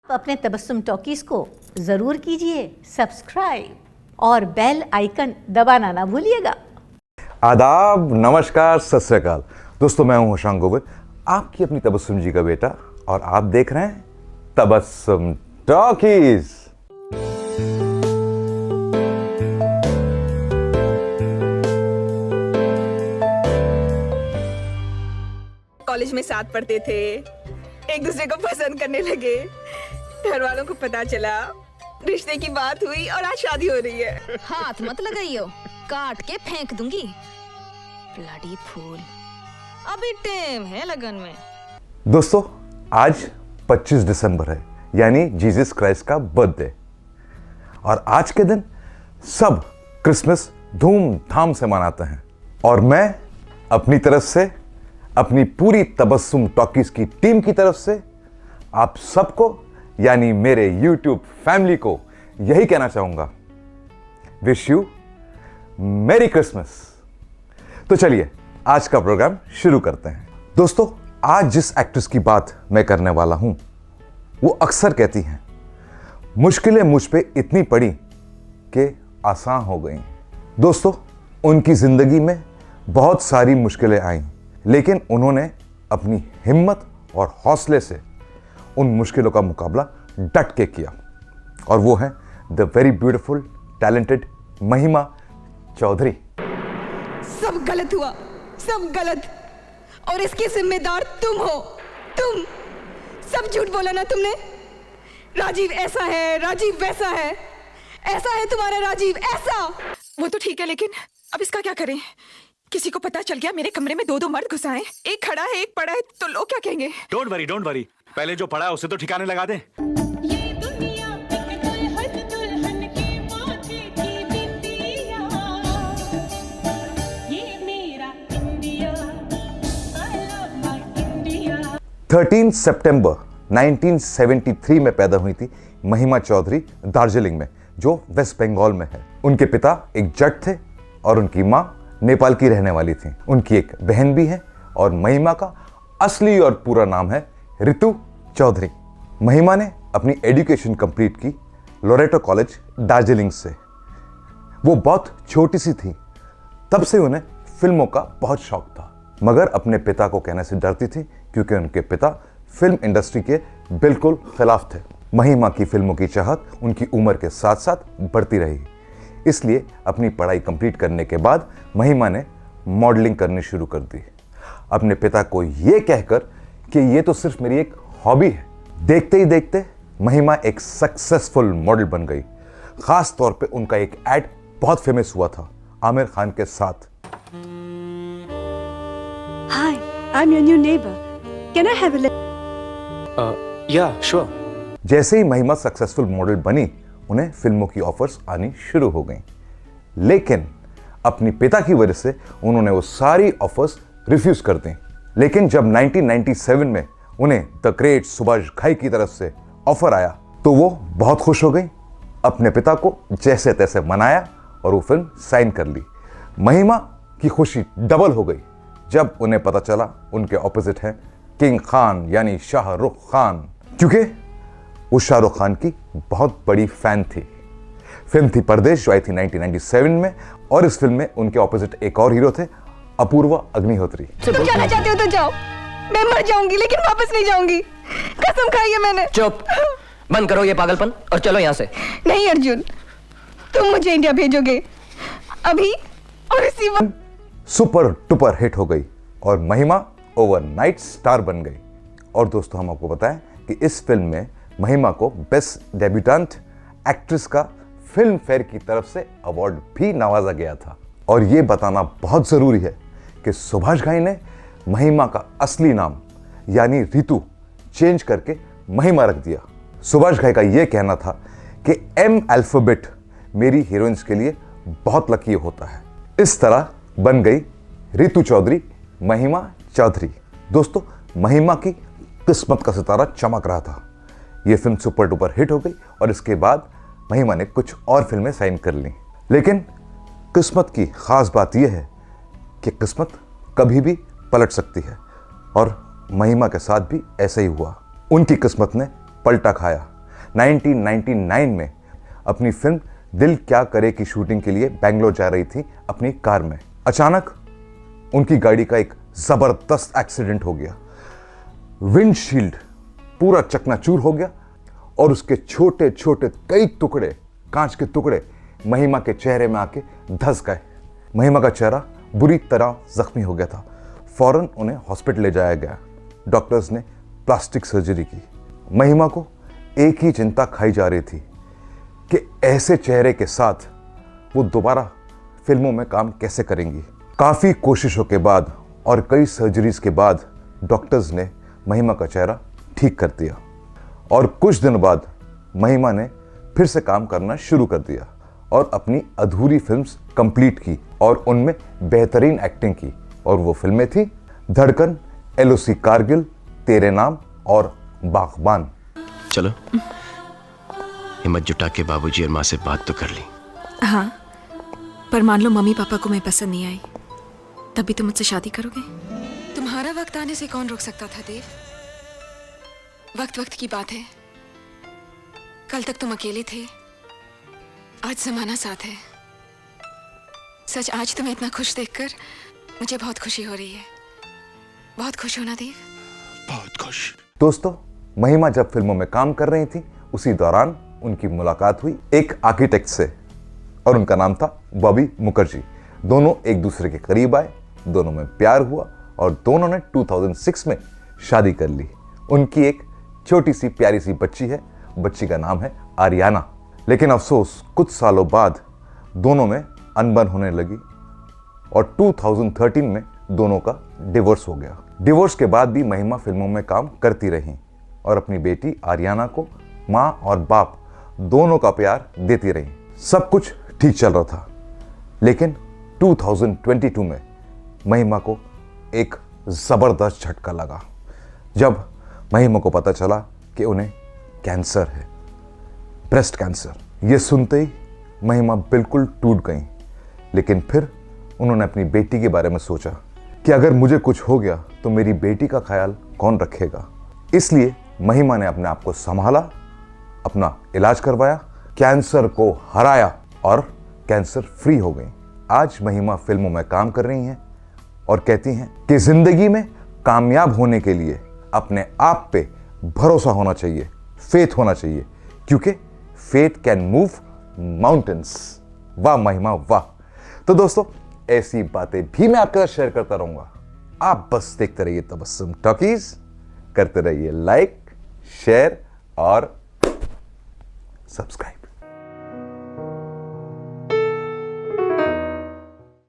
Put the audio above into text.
अपने तबस्सुम टॉकीज को जरूर कीजिए सब्सक्राइब और बेल आइकन दबाना ना भूलिएगा। आदाब, नमस्कार, सत श्री अकाल। दोस्तों, मैं हूं होशांग गोविल, आपकी अपनी तबस्सुम जी का बेटा, और आप देख रहे हैं तबस्सुम टॉकीज। कॉलेज में साथ पढ़ते थे, एक दूसरे को पसंद करने लगे, घर वालों को पता चला, रिश्ते की बात हुई और आज शादी हो रही है। हाथ मत लगाइयो, काट के फेंक दूंगी। ब्लडी फूल, अभी टाइम है लगन में। दोस्तों, आज 25 दिसंबर है, यानी जीसस क्राइस्ट का बर्थडे, और आज के दिन सब क्रिसमस धूमधाम से मनाते हैं। और मैं अपनी तरफ से, अपनी पूरी तबस्सुम टॉकीज की टीम की तरफ से आप सबको, यानी मेरे YouTube फैमिली को यही कहना चाहूंगा, विश यू मेरी क्रिसमस। तो चलिए आज का प्रोग्राम शुरू करते हैं। दोस्तों, आज जिस एक्ट्रेस की बात मैं करने वाला हूं, वो अक्सर कहती हैं, मुश्किलें मुझ पे इतनी पड़ी कि आसान हो गई। दोस्तों, उनकी जिंदगी में बहुत सारी मुश्किलें आईं, लेकिन उन्होंने अपनी हिम्मत और हौसले से उन मुश्किलों का मुकाबला डट के किया, और वो है द वेरी ब्यूटीफुल टैलेंटेड महिमा चौधरी। सब गलत हुआ, सब गलत, और इसके जिम्मेदार तुम हो। तुम सब झूठ बोला ना तुमने। राजीव ऐसा है, राजीव वैसा है, ऐसा है तुम्हारा राजीव, ऐसा। वो तो ठीक है, लेकिन अब इसका क्या करें? किसी को पता चल गया मेरे कमरे में दो मर्द घुस आए, एक खड़ा है एक पड़ा है, तो लोग क्या कहेंगे? डोंट वरी, पहले जो पड़ा है उसे तो ठिकाने लगा दे। ये दुनिया एक दुल्हन के माथे की बिंदिया, ये मेरा India, I love my India। 13 सितंबर 1973 में पैदा हुई थी महिमा चौधरी दार्जिलिंग में, जो वेस्ट बंगाल में है। उनके पिता एक जट थे और उनकी माँ नेपाल की रहने वाली थी। उनकी एक बहन भी है, और महिमा का असली और पूरा नाम है रितु चौधरी। महिमा ने अपनी एजुकेशन कंप्लीट की लोरेटो कॉलेज दार्जिलिंग से। वो बहुत छोटी सी थी, तब से उन्हें फिल्मों का बहुत शौक था, मगर अपने पिता को कहने से डरती थी, क्योंकि उनके पिता फिल्म इंडस्ट्री के बिल्कुल खिलाफ थे। महिमा की फिल्मों की चाहत उनकी उम्र के साथ साथ बढ़ती रही, इसलिए अपनी पढ़ाई कंप्लीट करने के बाद महिमा ने मॉडलिंग करनी शुरू कर दी, अपने पिता को यह कहकर कि ये तो सिर्फ मेरी एक हॉबी है। देखते ही देखते महिमा एक सक्सेसफुल मॉडल बन गई। खास तौर पे उनका एक एड बहुत फेमस हुआ था आमिर खान के साथ। Hi, I'm your new neighbor. Can I have a Yeah, sure. जैसे ही महिमा सक्सेसफुल मॉडल बनी, उन्हें फिल्मों की ऑफर्स आनी शुरू हो गईं। लेकिन अपनी पिता की वजह से उन्होंने वो सारी ऑफर्स रिफ्यूज कर दी। लेकिन जब 1997 में उन्हें द ग्रेट सुभाष घाई की तरफ से ऑफर आया, तो वो बहुत खुश हो गई, अपने पिता को जैसे तैसे मनाया और वो फिल्म साइन कर ली। महिमा की खुशी डबल हो गई जब उन्हें पता चला उनके ऑपोजिट है किंग खान, यानी शाहरुख खान, क्योंकि वो शाहरुख खान की बहुत बड़ी फैन थी। फिल्म थी परदेश, जो आई थी 1997 में, और इस फिल्म में उनके ऑपोजिट एक और हीरो थे, अपूर्वा अग्निहोत्री। तुम जाना चाहते हो तो जाओ, मैं मर जाऊंगी लेकिन वापस नहीं जाऊंगी, कसम खाई है मैंने। चुप, बंद करो ये पागलपन और चलो यहाँ से। नहीं अर्जुन, तुम मुझे इंडिया भेजोगे अभी और इसी वक्त। सुपर डुपर हिट हो गई और महिमा ओवरनाइट स्टार बन गई। और दोस्तों, हम आपको बताएं कि इस फिल्म में महिमा को बेस्ट डेब्यूटेंट एक्ट्रेस का फिल्म फेयर की तरफ से अवार्ड भी नवाजा गया था। और यह बताना बहुत जरूरी है कि सुभाष घाई ने महिमा का असली नाम, यानी रितु, चेंज करके महिमा रख दिया। सुभाष घाई का यह कहना था कि एम अल्फाबेट मेरी हीरोइंस के लिए बहुत लकी होता है। इस तरह बन गई रितु चौधरी महिमा चौधरी। दोस्तों, महिमा की किस्मत का सितारा चमक रहा था। यह फिल्म सुपर डुपर हिट हो गई और इसके बाद महिमा ने कुछ और फिल्में साइन कर ली। लेकिन किस्मत की खास बात यह है कि किस्मत कभी भी पलट सकती है, और महिमा के साथ भी ऐसा ही हुआ। उनकी किस्मत ने पलटा खाया 1999 में अपनी फिल्म दिल क्या करे की शूटिंग के लिए बेंगलोर जा रही थी अपनी कार में। अचानक उनकी गाड़ी का एक जबरदस्त एक्सीडेंट हो गया। विंडशील्ड पूरा चकनाचूर हो गया और उसके छोटे छोटे कई टुकड़े, कांच के टुकड़े महिमा के चेहरे में आके धंस गए। महिमा का चेहरा बुरी तरह जख्मी हो गया था। फौरन उन्हें हॉस्पिटल ले जाया गया। डॉक्टर्स ने प्लास्टिक सर्जरी की। महिमा को एक ही चिंता खाई जा रही थी कि ऐसे चेहरे के साथ वो दोबारा फिल्मों में काम कैसे करेंगी। काफ़ी कोशिशों के बाद और कई सर्जरीज के बाद डॉक्टर्स ने महिमा का चेहरा ठीक कर दिया और कुछ दिन बाद महिमा ने फिर से काम करना शुरू कर दिया और अपनी अधूरी फिल्म्स कंप्लीट की और उनमें बेहतरीन एक्टिंग की। और वो फिल्में थी धड़कन, LOC कारगिल, तेरे नाम और बागबान। चलो हिम्मत जुटा के बाबूजी और माँ से बात तो कर ली। हाँ, पर मान लो मम्मी पापा को मैं पसंद नहीं आई, तभी तुम मुझसे शादी करोगे? तुम्हारा वक्त आने से कौन रोक सकता था देव? वक्त वक्त की बात है। कल तक तुम अकेले थे, आज जमाना साथ है। सच आज तुम्हें इतना खुश देखकर मुझे बहुत खुशी हो रही है। बहुत खुश हो ना देव? बहुत खुश। दोस्तों, महिमा जब फिल्मों में काम कर रही थी उसी दौरान उनकी मुलाकात हुई एक आर्किटेक्ट से और उनका नाम था बॉबी मुखर्जी। दोनों एक दूसरे के करीब आए, दोनों में प्यार हुआ और दोनों ने 2006 में शादी कर ली। उनकी एक छोटी सी प्यारी सी बच्ची है, बच्ची का नाम है आरियाना। लेकिन अफसोस कुछ सालों बाद दोनों में अनबन होने लगी और 2013 में दोनों का डिवोर्स हो गया। डिवोर्स के बाद भी महिमा फिल्मों में काम करती रहीं और अपनी बेटी आरियाना को माँ और बाप दोनों का प्यार देती रहीं। सब कुछ ठीक चल रहा था, लेकिन 2022 में महिमा को एक जबरदस्त झटका लगा जब महिमा को पता चला कि उन्हें कैंसर है, ब्रेस्ट कैंसर। ये सुनते ही महिमा बिल्कुल टूट गई। लेकिन फिर उन्होंने अपनी बेटी के बारे में सोचा कि अगर मुझे कुछ हो गया तो मेरी बेटी का ख्याल कौन रखेगा। इसलिए महिमा ने अपने आप को संभाला, अपना इलाज करवाया, कैंसर को हराया और कैंसर फ्री हो गई। आज महिमा फिल्मों में काम कर रही हैं और कहती हैं कि जिंदगी में कामयाब होने के लिए अपने आप पे भरोसा होना चाहिए, फेथ होना चाहिए, क्योंकि फेथ कैन मूव माउंटेन्स। वाह महिमा वाह। तो दोस्तों, ऐसी बातें भी मैं आपके साथ शेयर करता रहूंगा। आप बस देखते रहिए तबस्सुम टॉकीज, करते रहिए लाइक, शेयर और सब्सक्राइब।